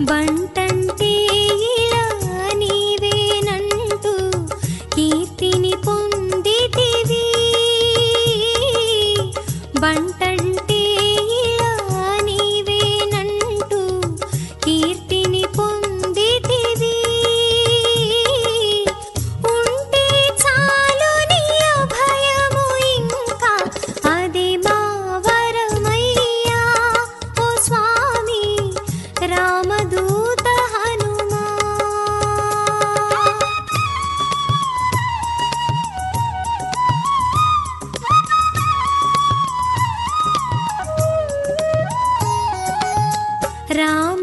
బంటంటే ఇలా నీవేనంటూ కీర్తిని పొందితివి. బంటంటే ఇలా నీవేనంటూ కీర్తిని పొందితివి. ఉంటే చాలు నీ అభయము ఇంకా అది మా వరమయ్యా ఓ స్వామి రామదూత హనుమా. రామ